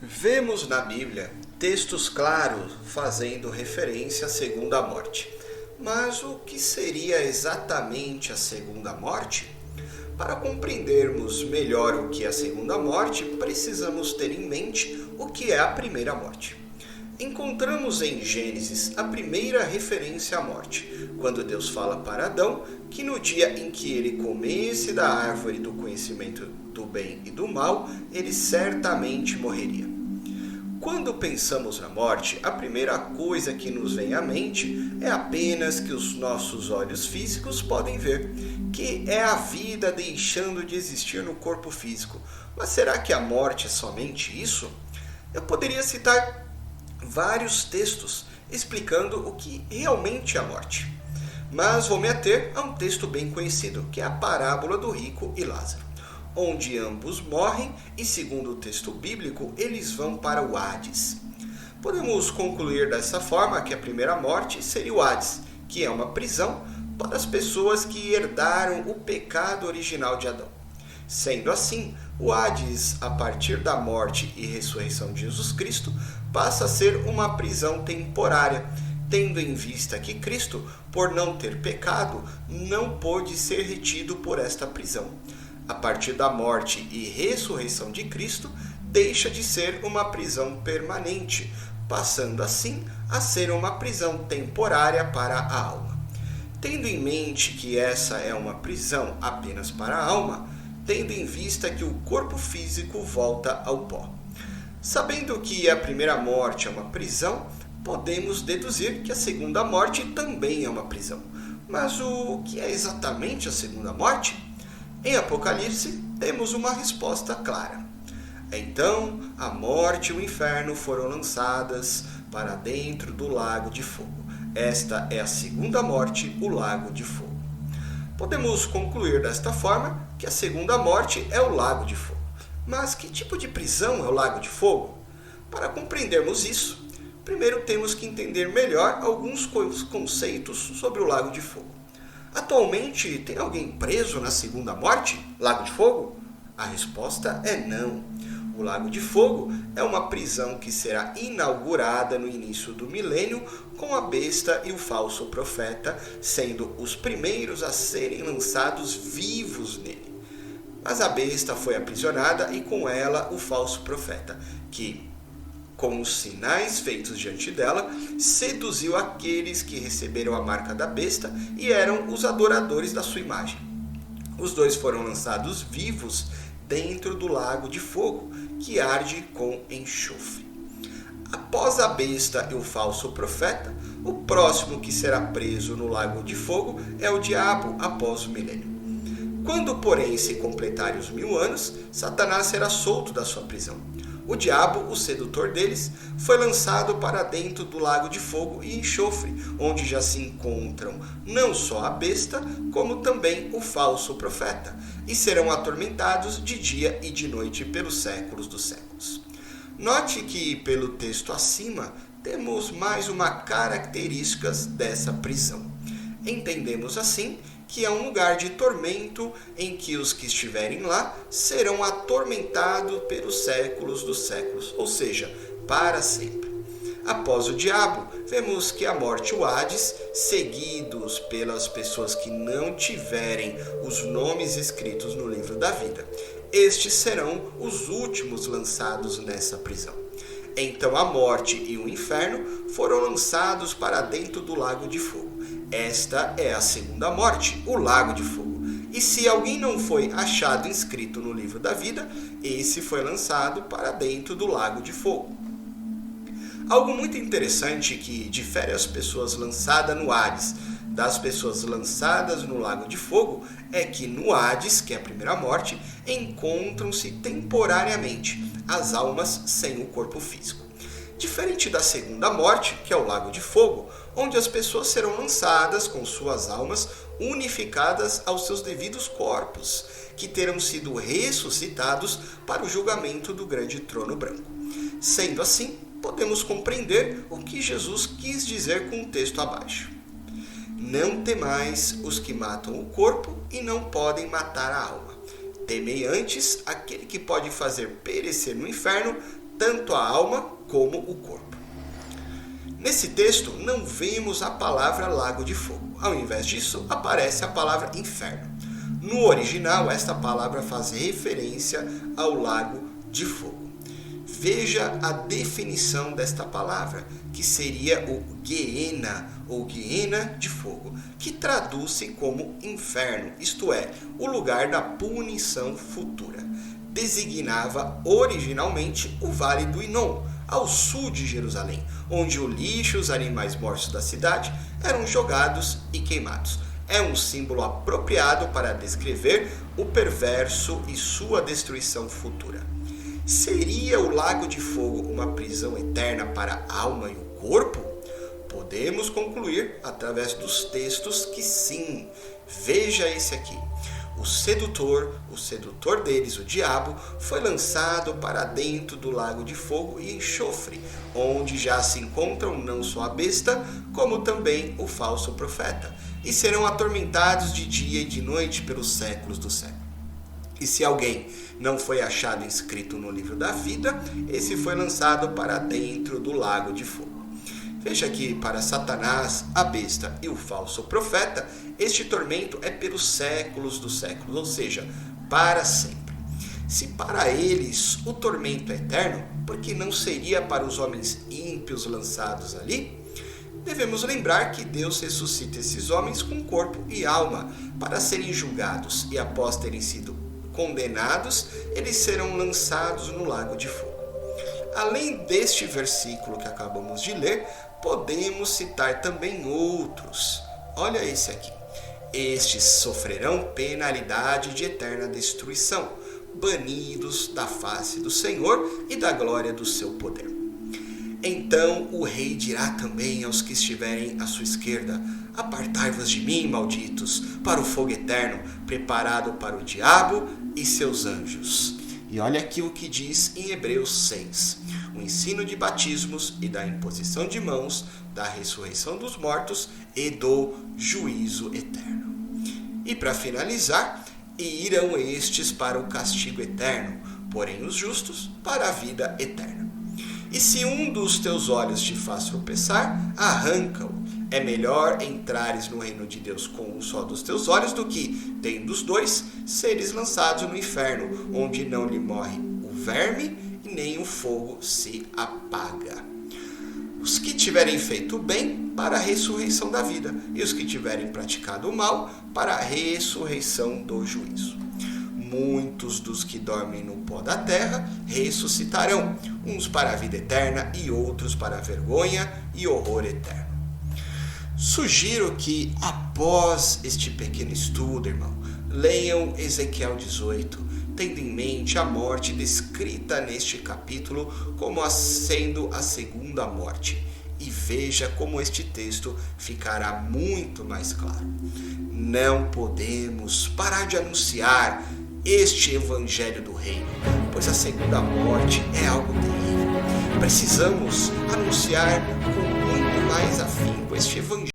Vemos na Bíblia textos claros fazendo referência à segunda morte. Mas o que seria exatamente a segunda morte? Para compreendermos melhor o que é a segunda morte, precisamos ter em mente o que é a primeira morte. Encontramos em Gênesis a primeira referência à morte, quando Deus fala para Adão que no dia em que ele comesse da árvore do conhecimento do bem e do mal, ele certamente morreria. Quando pensamos na morte, a primeira coisa que nos vem à mente é apenas que os nossos olhos físicos podem ver, que é a vida deixando de existir no corpo físico. Mas será que a morte é somente isso? Eu poderia citar vários textos explicando o que realmente é a morte. Mas vou me ater a um texto bem conhecido, que é a parábola do rico e Lázaro, onde ambos morrem e, segundo o texto bíblico, eles vão para o Hades. Podemos concluir dessa forma que a primeira morte seria o Hades, que é uma prisão para as pessoas que herdaram o pecado original de Adão. Sendo assim, o Hades, a partir da morte e ressurreição de Jesus Cristo, passa a ser uma prisão temporária, tendo em vista que Cristo, por não ter pecado, não pôde ser retido por esta prisão. A partir da morte e ressurreição de Cristo, deixa de ser uma prisão permanente, passando assim a ser uma prisão temporária para a alma. Tendo em mente que essa é uma prisão apenas para a alma, tendo em vista que o corpo físico volta ao pó. Sabendo que a primeira morte é uma prisão, podemos deduzir que a segunda morte também é uma prisão. Mas o que é exatamente a segunda morte? Em Apocalipse, temos uma resposta clara. Então, a morte e o inferno foram lançadas para dentro do lago de fogo. Esta é a segunda morte, o lago de fogo. Podemos concluir desta forma que a segunda morte é o lago de fogo. Mas que tipo de prisão é o lago de fogo? Para compreendermos isso, primeiro temos que entender melhor alguns conceitos sobre o lago de fogo. Atualmente, tem alguém preso na segunda morte, lago de fogo? A resposta é não. O lago de fogo é uma prisão que será inaugurada no início do milênio com a besta e o falso profeta, sendo os primeiros a serem lançados vivos nele. Mas a besta foi aprisionada e com ela o falso profeta, que, com os sinais feitos diante dela, seduziu aqueles que receberam a marca da besta e eram os adoradores da sua imagem. Os dois foram lançados vivos dentro do lago de fogo, que arde com enxofre. Após a besta e o falso profeta, o próximo que será preso no lago de fogo é o diabo após o milênio. Quando, porém, se completarem os 1000 anos, Satanás será solto da sua prisão. O diabo, o sedutor deles, foi lançado para dentro do lago de fogo e enxofre, onde já se encontram não só a besta, como também o falso profeta, e serão atormentados de dia e de noite pelos séculos dos séculos. Note que, pelo texto acima, temos mais uma característica dessa prisão. Entendemos assim que é um lugar de tormento em que os que estiverem lá serão atormentados pelos séculos dos séculos, ou seja, para sempre. Após o diabo, vemos que a morte e o Hades, seguidos pelas pessoas que não tiverem os nomes escritos no livro da vida, estes serão os últimos lançados nessa prisão. Então a morte e o inferno foram lançados para dentro do lago de fogo. Esta é a segunda morte, o lago de fogo. E se alguém não foi achado inscrito no livro da vida, esse foi lançado para dentro do lago de fogo. Algo muito interessante que difere as pessoas lançadas no Hades das pessoas lançadas no lago de fogo é que no Hades, que é a primeira morte, encontram-se temporariamente as almas sem o corpo físico. Diferente da segunda morte, que é o lago de fogo, onde as pessoas serão lançadas com suas almas unificadas aos seus devidos corpos, que terão sido ressuscitados para o julgamento do grande trono branco. Sendo assim, podemos compreender o que Jesus quis dizer com o texto abaixo. Não temais os que matam o corpo e não podem matar a alma. Temei antes aquele que pode fazer perecer no inferno tanto a alma como o corpo. Nesse texto não vemos a palavra lago de fogo. Ao invés disso, aparece a palavra inferno. No original, esta palavra faz referência ao lago de fogo. Veja a definição desta palavra, que seria o Gehenna, ou Gehenna de fogo, que traduz-se como inferno, isto é, o lugar da punição futura. Designava originalmente o Vale do Inom, ao sul de Jerusalém, onde o lixo e os animais mortos da cidade eram jogados e queimados. É um símbolo apropriado para descrever o perverso e sua destruição futura. Seria o lago de fogo uma prisão eterna para a alma e o corpo? Podemos concluir através dos textos que sim. Veja esse aqui. O sedutor deles, o diabo, foi lançado para dentro do lago de fogo e enxofre, onde já se encontram não só a besta, como também o falso profeta, e serão atormentados de dia e de noite pelos séculos do século. E se alguém não foi achado inscrito no livro da vida, esse foi lançado para dentro do lago de fogo. Veja que para Satanás, a besta e o falso profeta, este tormento é pelos séculos dos séculos, ou seja, para sempre. Se para eles o tormento é eterno, por que não seria para os homens ímpios lançados ali? Devemos lembrar que Deus ressuscita esses homens com corpo e alma para serem julgados e após terem sido condenados, eles serão lançados no lago de fogo. Além deste versículo que acabamos de ler, podemos citar também outros. Olha esse aqui. Estes sofrerão penalidade de eterna destruição, banidos da face do Senhor e da glória do seu poder. Então o rei dirá também aos que estiverem à sua esquerda: apartai-vos de mim, malditos, para o fogo eterno, preparado para o diabo e seus anjos. E olha aqui o que diz em Hebreus 6. O ensino de batismos e da imposição de mãos, da ressurreição dos mortos e do juízo eterno. E para finalizar, irão estes para o castigo eterno, porém os justos para a vida eterna. E se um dos teus olhos te faz tropeçar, arranca-o. É melhor entrares no reino de Deus com um só dos teus olhos do que, tendo os dois, seres lançados no inferno, onde não lhe morre o verme e nem o fogo se apaga. Os que tiverem feito o bem, para a ressurreição da vida, e os que tiverem praticado o mal, para a ressurreição do juízo. Muitos dos que dormem no pó da terra ressuscitarão, uns para a vida eterna e outros para a vergonha e horror eterno. Sugiro que, após este pequeno estudo, irmão, leiam Ezequiel 18, tendo em mente a morte descrita neste capítulo como sendo a segunda morte. E veja como este texto ficará muito mais claro. Não podemos parar de anunciar este evangelho do reino, pois a segunda morte é algo terrível. Precisamos anunciar com muito mais afinco este evangelho.